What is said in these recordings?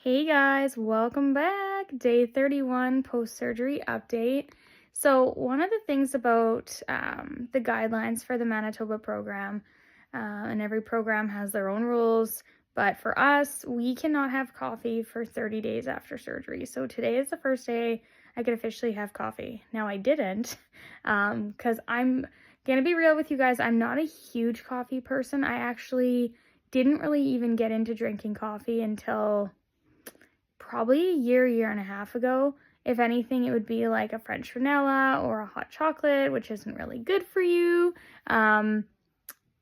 Hey guys, welcome back. Day 31 post-surgery update. So one of the things about the guidelines for the Manitoba program, and every program has their own rules, but for us, we cannot have coffee for 30 days after surgery. So today is the first day I could officially have coffee. Now I didn't, because I'm gonna be real with you guys, I'm not a huge coffee person. I actually didn't really even get into drinking coffee until probably a year and a half ago. If anything, it would be like a French vanilla or a hot chocolate, which isn't really good for you. And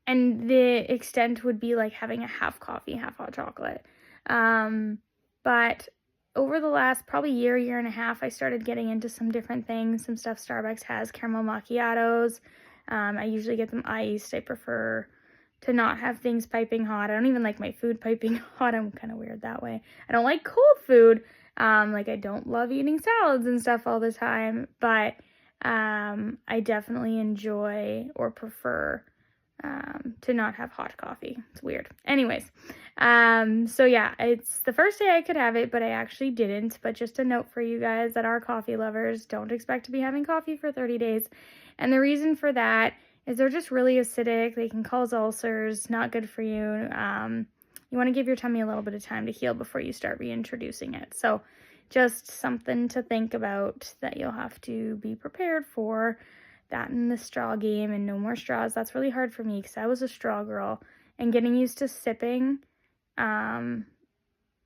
the extent would be like having a half coffee, half hot chocolate. But over the last probably year and a half, I started getting into some different things, some stuff Starbucks has, caramel macchiatos. I usually get them iced. I prefer to not have things piping hot. I don't even like my food piping hot. I'm kind of weird that way. I don't like cold food. Like I don't love eating salads and stuff all the time, but I definitely enjoy or prefer to not have hot coffee. It's weird. Anyways, so yeah, it's the first day I could have it, but I actually didn't. But just a note for you guys that are coffee lovers, don't expect to be having coffee for 30 days. And the reason for that is they're just really acidic. They can cause ulcers, not good for you. You want to give your tummy a little bit of time to heal before you start reintroducing it. So just something to think about that you'll have to be prepared for. That and the straw game and no more straws. That's really hard for me because I was a straw girl, and getting used to sipping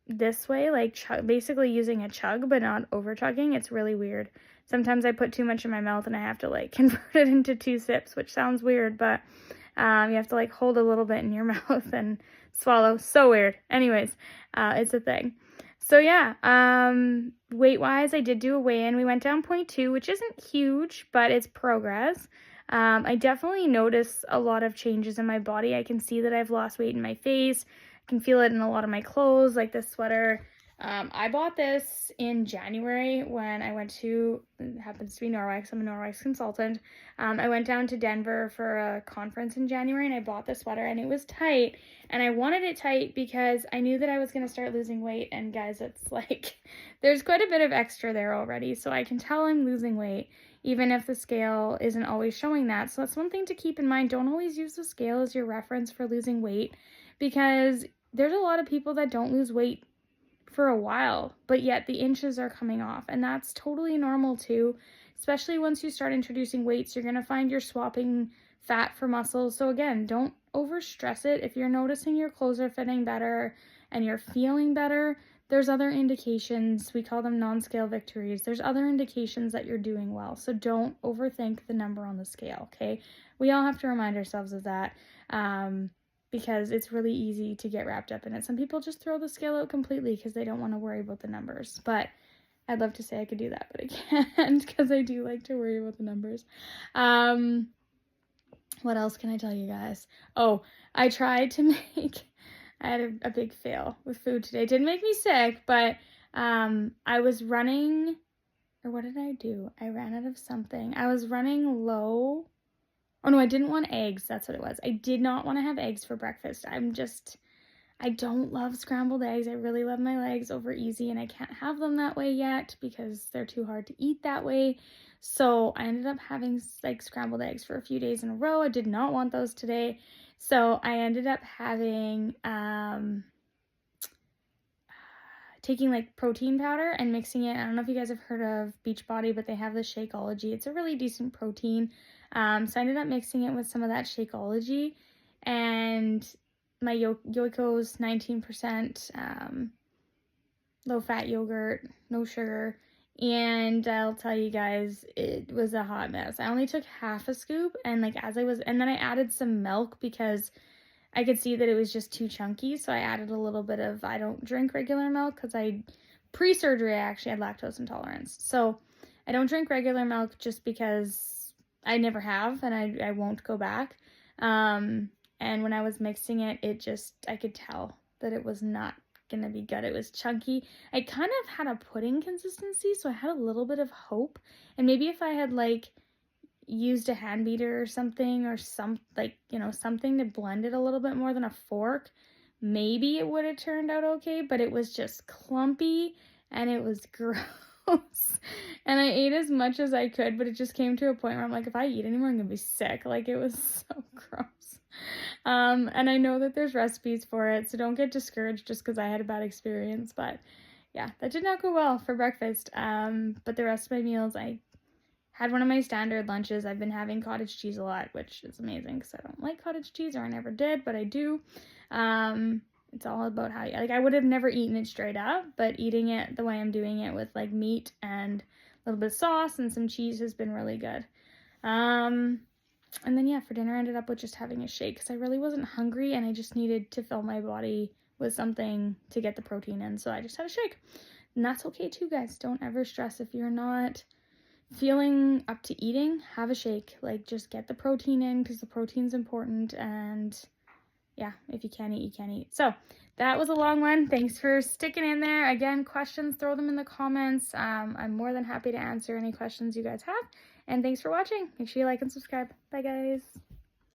this way, like basically using a chug but not over chugging, it's really weird. Sometimes I put too much in my mouth and I have to like convert it into 2 sips, which sounds weird, but you have to like hold a little bit in your mouth and swallow. So weird. Anyways, it's a thing. So yeah, weight-wise, I did do a weigh-in. We went down 0.2, which isn't huge, but it's progress. I definitely notice a lot of changes in my body. I can see that I've lost weight in my face. I can feel it in a lot of my clothes, like this sweater. I bought this in January when I went to, it happens to be Norwex, I'm a Norwex consultant. I went down to Denver for a conference in January and I bought the sweater and it was tight. And I wanted it tight because I knew that I was going to start losing weight. And guys, it's like, there's quite a bit of extra there already. So I can tell I'm losing weight, even if the scale isn't always showing that. So that's one thing to keep in mind. Don't always use the scale as your reference for losing weight, because there's a lot of people that don't lose weight for a while, but yet the inches are coming off, and that's totally normal too. Especially once you start introducing weights, you're going to find you're swapping fat for muscle. So again, don't over stress it. If you're noticing your clothes are fitting better and you're feeling better, there's other indications. We call them non-scale victories. There's other indications that you're doing well. So don't overthink the number on the scale, okay? We all have to remind ourselves of that. Because it's really easy to get wrapped up in it. Some people just throw the scale out completely because they don't want to worry about the numbers. But I'd love to say I could do that, but I can't because I do like to worry about the numbers. What else can I tell you guys? Oh, I tried to make, I had a big fail with food today. It didn't make me sick, but I was running, or what did I do? I ran out of something. I was running low. Oh no, I didn't want eggs. That's what it was. I did not want to have eggs for breakfast. I don't love scrambled eggs. I really love my legs over easy, and I can't have them that way yet because they're too hard to eat that way. So I ended up having like scrambled eggs for a few days in a row. I did not want those today. So I ended up having, taking like protein powder and mixing it. I don't know if you guys have heard of Beachbody, but they have the Shakeology. It's a really decent protein. So I ended up mixing it with some of that Shakeology, and my Yoiko's 19% low-fat yogurt, no sugar, and I'll tell you guys, it was a hot mess. I only took half a scoop, and like and then I added some milk because I could see that it was just too chunky, so I added a little bit of, I don't drink regular milk because pre-surgery, I actually had lactose intolerance. So I don't drink regular milk just because I never have, and I won't go back. And when I was mixing it, I could tell that it was not going to be good. It was chunky. I kind of had a pudding consistency, so I had a little bit of hope. And maybe if I had like used a hand beater or something, or something to blend it a little bit more than a fork, maybe it would have turned out okay, but it was just clumpy and it was gross. And I ate as much as I could, but it just came to a point where I'm like, if I eat anymore, I'm gonna be sick. Like, it was so gross. And I know that there's recipes for it, so don't get discouraged just because I had a bad experience. But yeah, that did not go well for breakfast. But the rest of my meals, I had one of my standard lunches. I've been having cottage cheese a lot, which is amazing because I don't like cottage cheese, or I never did, but I do. It's all about how you, like, I would have never eaten it straight up, but eating it the way I'm doing it with like meat and a little bit of sauce and some cheese has been really good. And then yeah, for dinner I ended up with just having a shake because I really wasn't hungry and I just needed to fill my body with something to get the protein in, so I just had a shake. And that's okay too, guys. Don't ever stress if you're not feeling up to eating. Have a shake. Like, just get the protein in because the protein's important, and yeah, if you can't eat, you can't eat. So that was a long one. Thanks for sticking in there. Again, questions, throw them in the comments. I'm more than happy to answer any questions you guys have. And thanks for watching. Make sure you like and subscribe. Bye, guys.